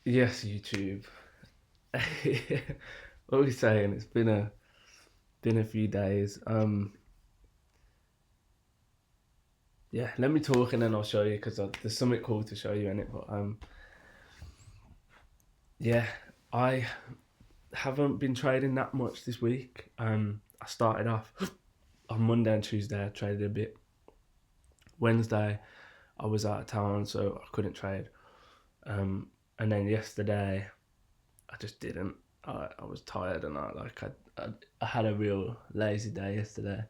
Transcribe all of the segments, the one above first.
Yes, YouTube. What are we saying? It's been a few days. Yeah. Let me talk and then I'll show you because there's something cool to show you in it. But yeah, I haven't been trading that much this week. I started off on Monday and Tuesday. I traded a bit. Wednesday, I was out of town, so I couldn't trade. And then yesterday, I just didn't. I was tired and I had a real lazy day yesterday.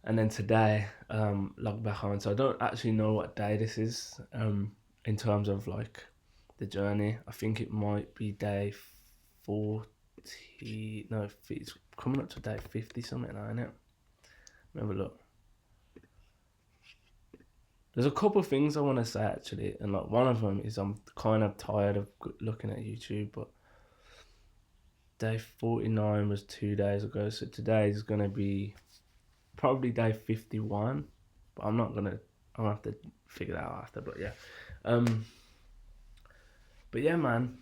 And then today, logged back on. So I don't actually know what day this is. In terms of like the journey, I think it might be day 40. No, it's coming up to day 50 something like that. Have a look. There's a couple of things I want to say actually, and like one of them is I'm kind of tired of looking at YouTube, but day 49 was 2 days ago, so today is gonna be probably day 51, but I'm not gonna. I'll have to figure that out after. But yeah, um, but yeah, man.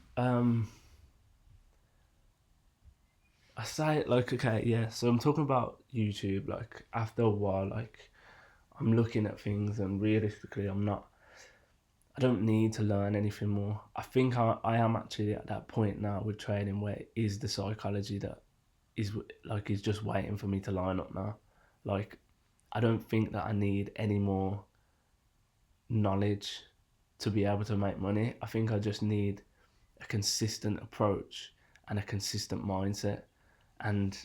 I say it like okay, yeah. So I'm talking about YouTube. Like after a while, like I'm looking at things, and realistically, I'm not. I don't need to learn anything more. I think I am actually at that point now with trading where it is the psychology that is just waiting for me to line up now. Like I don't think that I need any more knowledge to be able to make money. I think I just need a consistent approach and a consistent mindset. And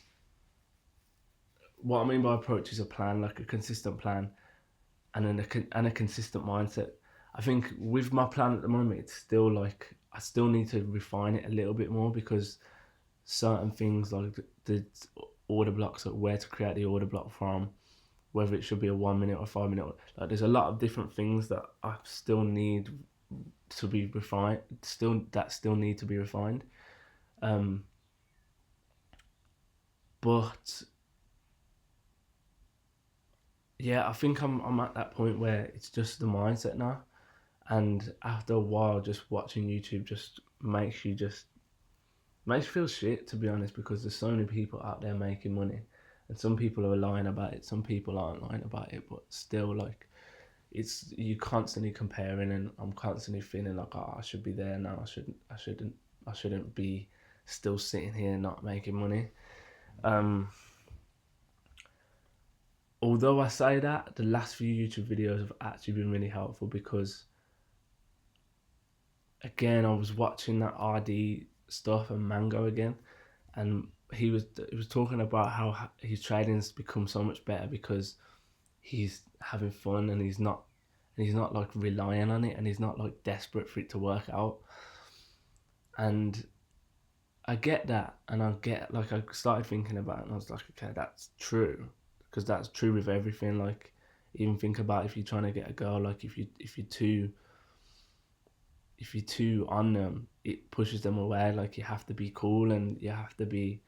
what I mean by approach is a plan, like a consistent plan and a consistent mindset. I think with my plan at the moment, it's still like I still need to refine it a little bit more because certain things like the order blocks, like where to create the order block from, whether it should be a 1 minute or 5 minute. Like there's a lot of different things that I still need to be refined. Still need to be refined. Um, but yeah, I think I'm at that point where it's just the mindset now. And after a while, just watching YouTube just makes you feel shit, to be honest, because there's so many people out there making money, and some people are lying about it, some people aren't lying about it, but still, like, it's you constantly comparing, and I'm constantly feeling like, oh, I should be there now. I shouldn't be still sitting here not making money. Um, Although I say that, the last few YouTube videos have actually been really helpful because, again, I was watching that RD stuff and Mango again, and he was talking about how his trading's become so much better because he's having fun and he's not like relying on it and he's not like desperate for it to work out. And I get that, and I started thinking about it, and I was like, okay, that's true, because that's true with everything. Like, even think about if you're trying to get a girl, like if you're too on them, it pushes them away. Like you have to be cool and you have to be,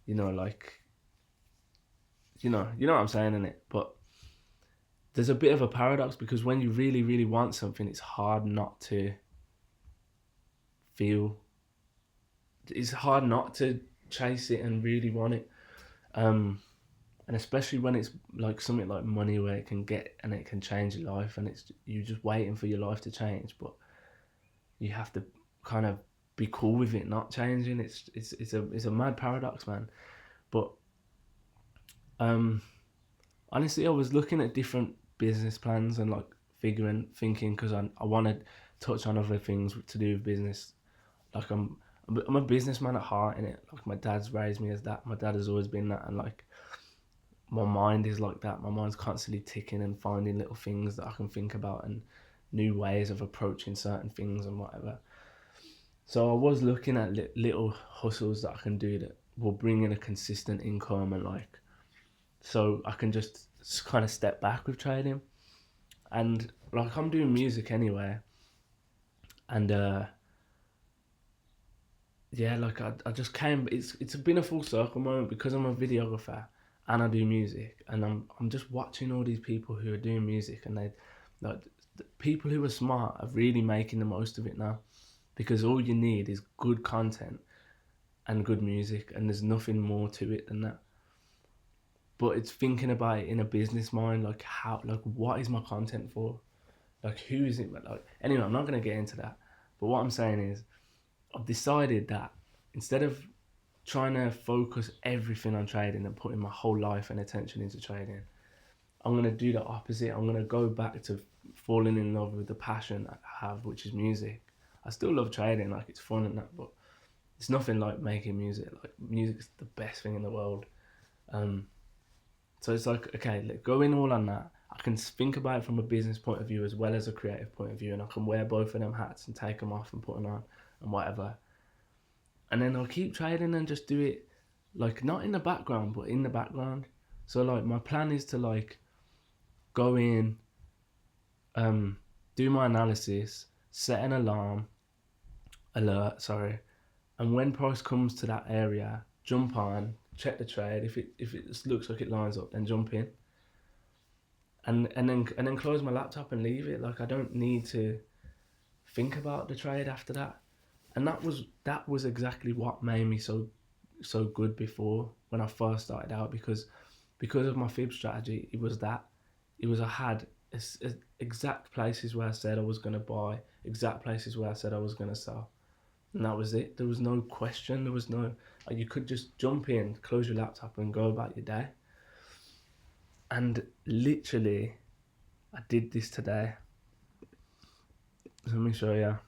like you know what I'm saying in it. But there's a bit of a paradox because when you really, really want something, it's hard not to feel. It's hard not to chase it and really want it. And especially when it's like something like money where it can get and it can change your life and it's you just waiting for your life to change, but you have to kind of be cool with it not changing. It's a mad paradox, man. But um, honestly, I was looking at different business plans and like thinking because I want to touch on other things to do with business. Like I'm a businessman at heart in it. Like my dad's raised me as that. My dad has always been that, and like my mind is like that. My mind's constantly ticking and finding little things that I can think about and new ways of approaching certain things and whatever. So I was looking at little hustles that I can do that will bring in a consistent income and like so I can just kind of step back with trading. And like I'm doing music anyway, and yeah, like I just came. It's been a full circle moment because I'm a videographer and I do music, and I'm just watching all these people who are doing music, and they like the people who are smart are really making the most of it now. because all you need is good content and good music, and there's nothing more to it than that. But it's thinking about it in a business mind, like how, like what is my content for? Like who is it? Like anyway, I'm not gonna get into that. But what I'm saying is, I've decided that instead of trying to focus everything on trading and putting my whole life and attention into trading, I'm gonna do the opposite. I'm gonna go back to falling in love with the passion I have, which is music. I still love trading, like it's fun and that, but it's nothing like making music. Like music's the best thing in the world. Um, so it's like, okay, going all on that. I can think about it from a business point of view as well as a creative point of view, and I can wear both of them hats and take them off and put them on and whatever. And then I'll keep trading and just do it, like not in the background, but in the background. So like my plan is to like go in, do my analysis, set an alert, sorry, and when price comes to that area, jump on, check the trade. If it looks like it lines up, then jump in. And then close my laptop and leave it. Like I don't need to think about the trade after that. And that was exactly what made me so good before when I first started out, because of my fib strategy. I had exact places where I said I was gonna buy, exact places where I said I was gonna sell, and that was it. There was no question. There was no, like, you could just jump in, close your laptop, and go about your day. And literally, I did this today. Let me show you.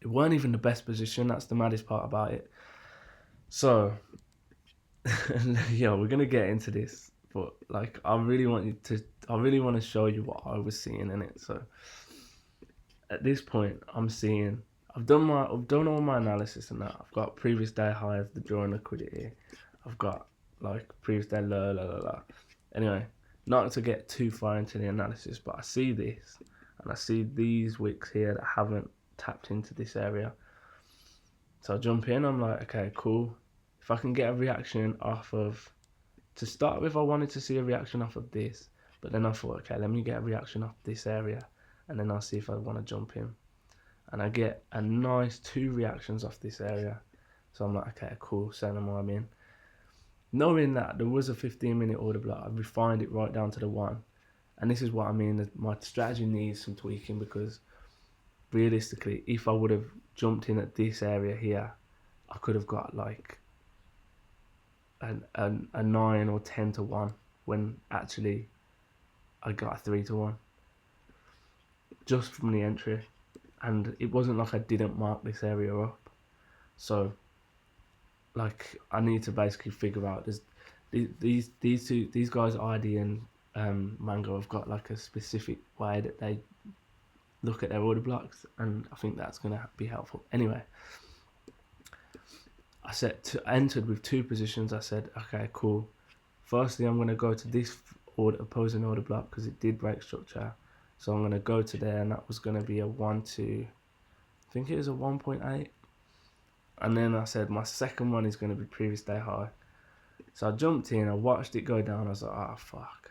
It weren't even the best position. That's the maddest part about it. So, yeah, we're gonna get into this, but like, I really want to show you what I was seeing in it. So, at this point, I've done all my analysis and that. I've got previous day high of the drawing liquidity. I've got like previous day low. Anyway, not to get too far into the analysis, but I see this and I see these wicks here that haven't tapped into this area. So I jump in, I'm like, okay, cool. If I can get a reaction off of, to start with, I wanted to see a reaction off of this, but then I thought, okay, let me get a reaction off this area, and then I'll see if I want to jump in. And I get a nice 2 reactions off this area. So I'm like, okay, cool, send them I'm in. Knowing that there was a 15-minute order block, I refined it right down to the 1. And this is what I mean, that my strategy needs some tweaking, because realistically, if I would have jumped in at this area here, I could have got like a 9 or 10 to 1, when actually I got a 3 to 1 just from the entry. And it wasn't like I didn't mark this area up. So like, I need to basically figure out, these guys, ID and Mango, have got like a specific way that they look at their order blocks, and I think that's gonna be helpful. Anyway, I entered with 2 positions. I said, okay, cool. Firstly, I'm gonna go to this opposing order block because it did break structure. So I'm gonna go to there, and that was gonna be a 1-2. I think it was a 1.8. And then I said my second one is gonna be previous day high. So I jumped in, I watched it go down. I was like, oh fuck.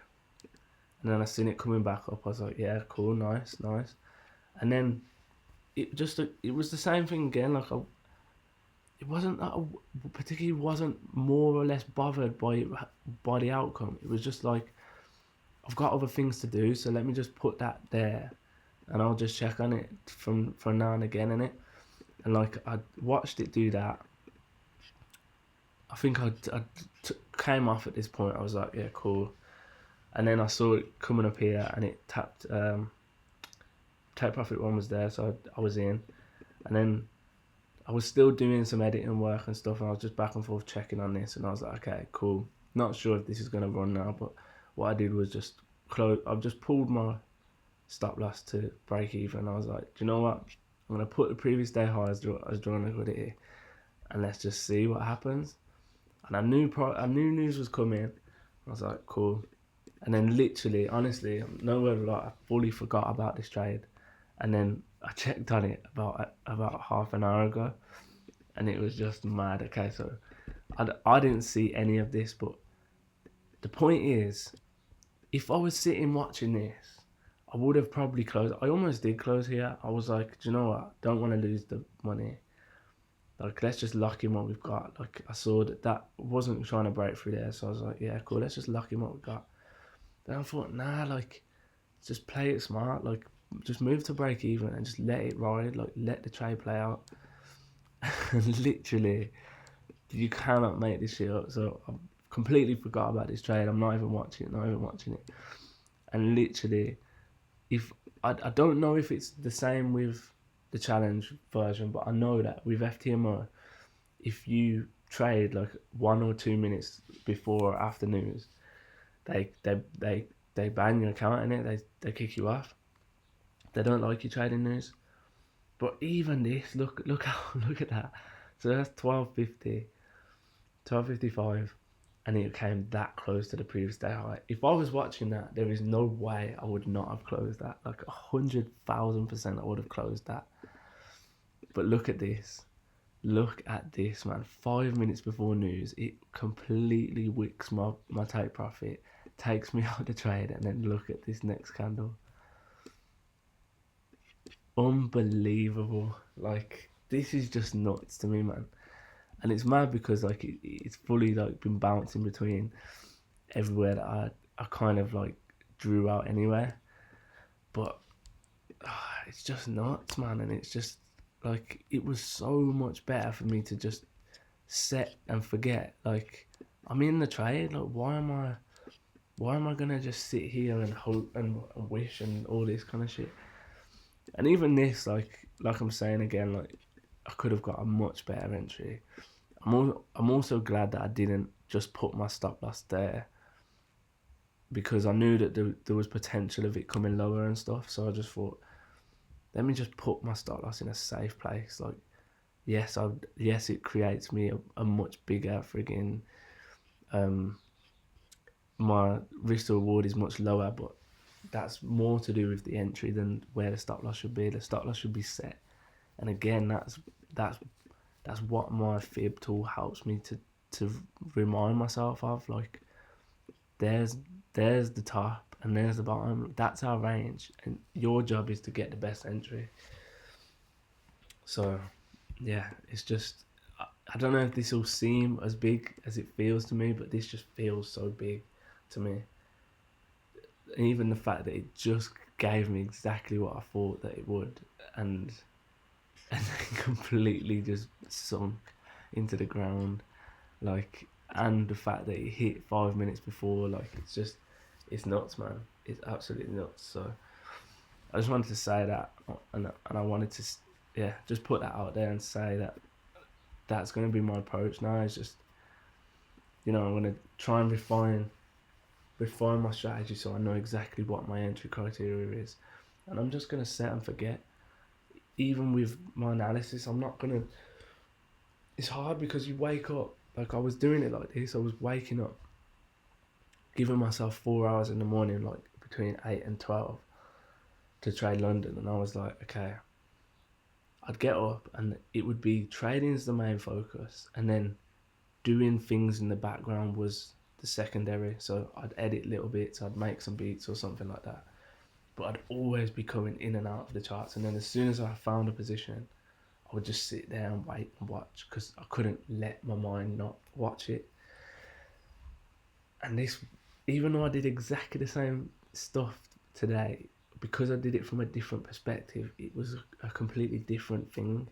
And then I seen it coming back up. I was like, yeah, cool, nice. And then it was the same thing again. Like, it wasn't that I particularly wasn't more or less bothered by the outcome. It was just like, I've got other things to do, so let me just put that there, and I'll just check on it from now and again, innit? And like, I watched it do that. I think I came off at this point. I was like, yeah, cool. And then I saw it coming up here, and it tapped. Take profit 1 was there, so I was in. And then I was still doing some editing work and stuff, and I was just back and forth checking on this, and I was like, okay, cool. Not sure if this is gonna run now, but what I did was just I've just pulled my stop loss to break even. I was like, do you know what? I'm gonna put the previous day high as drawing liquidity, and let's just see what happens. And I knew news was coming. I was like, cool. And then literally, honestly, nowhere like, I fully forgot about this trade. And then I checked on it about half an hour ago, and it was just mad. Okay, so I didn't see any of this, but the point is, if I was sitting watching this, I would have probably closed. I almost did close here. I was like, do you know what? Don't want to lose the money. Like, let's just lock in what we've got. Like, I saw that wasn't trying to break through there, so I was like, yeah, cool. Let's just lock in what we've got. Then I thought, nah, like, just play it smart. Like, just move to break even and just let it ride. Like, let the trade play out. And literally, you cannot make this shit up. So I completely forgot about this trade. I'm not even watching it. Not even watching it. And literally, if I don't know if it's the same with the challenge version, but I know that with FTMO, if you trade like 1 or 2 minutes before or after news, they ban your account in it. They kick you off. They don't like you trading news. But even this, look how look at that. So that's 12:50, 12:55, and it came that close to the previous day high. If I was watching that, there is no way I would not have closed that. Like 100,000% I would have closed that. But look at this. Look at this, man. 5 minutes before news, it completely wicks my take profit, takes me out of the trade, and then look at this next candle. Unbelievable. Like, this is just nuts to me, man. And it's mad because like it's fully like been bouncing between everywhere that I kind of like drew out anyway. But it's just nuts, man. And it's just like, it was so much better for me to just set and forget. Like, I'm in the trade. Like, why am I gonna just sit here and hope and wish and all this kind of shit? And even this, like I'm saying again, like, I could have got a much better entry. I'm also glad that I didn't just put my stop loss there, because I knew that there was potential of it coming lower and stuff. So I just thought, let me just put my stop loss in a safe place. Like, yes, it creates me a much bigger frigging my risk to reward is much lower, but that's more to do with the entry than where the stop loss should be. The stop loss should be set, and again, that's what my fib tool helps me to remind myself of. Like, there's the top and there's the bottom. That's our range, and your job is to get the best entry. So yeah, it's just, I don't know if this will seem as big as it feels to me, but this just feels so big to me. And even the fact that it just gave me exactly what I thought that it would, and then completely just sunk into the ground, like, and the fact that it hit 5 minutes before, like, it's nuts, man. It's absolutely nuts. So I just wanted to say that, and I wanted to, yeah, just put that out there and say that that's going to be my approach now. It's just, I'm going to try and refine my strategy so I know exactly what my entry criteria is, and I'm just going to set and forget. Even with my analysis, I'm not going to, it's hard because you wake up, like I was doing it like this. I was waking up, giving myself 4 hours in the morning, like between 8 and 12, to trade London. And I was like, okay, I'd get up and it would be trading's the main focus, and then doing things in the background was the secondary. So I'd edit little bits, I'd make some beats or something like that. But I'd always be coming in and out of the charts. And then as soon as I found a position, I would just sit there and wait and watch, because I couldn't let my mind not watch it. And this, even though I did exactly the same stuff today, because I did it from a different perspective, it was a completely different thing.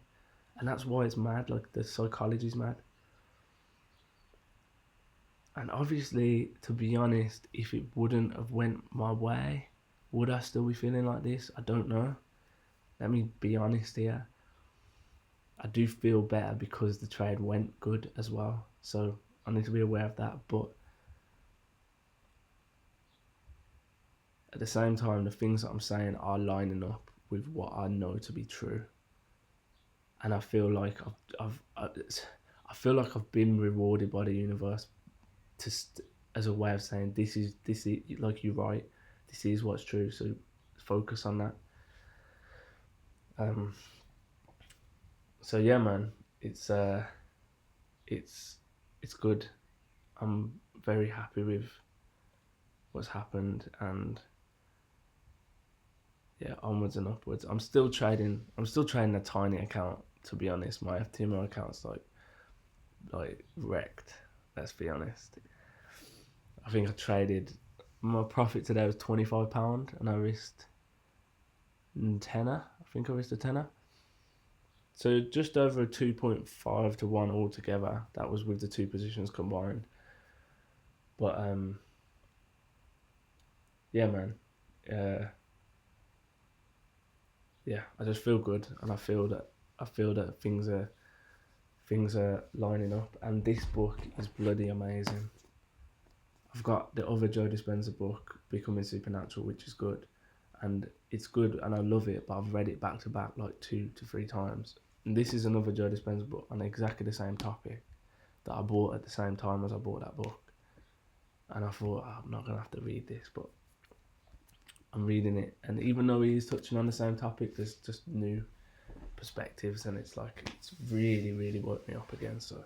And that's why it's mad. Like, the psychology's mad. And obviously, to be honest, if it wouldn't have went my way, would I still be feeling like this? I don't know. Let me be honest here. I do feel better because the trade went good as well. So I need to be aware of that. But at the same time, the things that I'm saying are lining up with what I know to be true. And I feel like I feel like I've been rewarded by the universe as a way of saying this is like, you're right. This is what's true. So focus on that. So yeah, man, it's good. I'm very happy with what's happened, and yeah, onwards and upwards. I'm still trading a tiny account, to be honest. My FTMO account's like wrecked, let's be honest. I think I traded, my profit today was £25 and I risked a tenner. I think I risked a tenner. So just over a 2.5 to 1 altogether. That was with the two positions combined. But yeah, man. Yeah, I just feel good, and I feel that things are lining up, and this book is bloody amazing. I've got the other Joe Dispenza book, Becoming Supernatural, which is good, and it's good, and I love it. But I've read it back to back like 2 to 3 times. And this is another Joe Dispenza book on exactly the same topic that I bought at the same time as I bought that book. And I thought, I'm not gonna have to read this, but I'm reading it, and even though he's touching on the same topic, there's just new perspectives, and it's really, really woke me up again. So,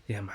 yeah, man.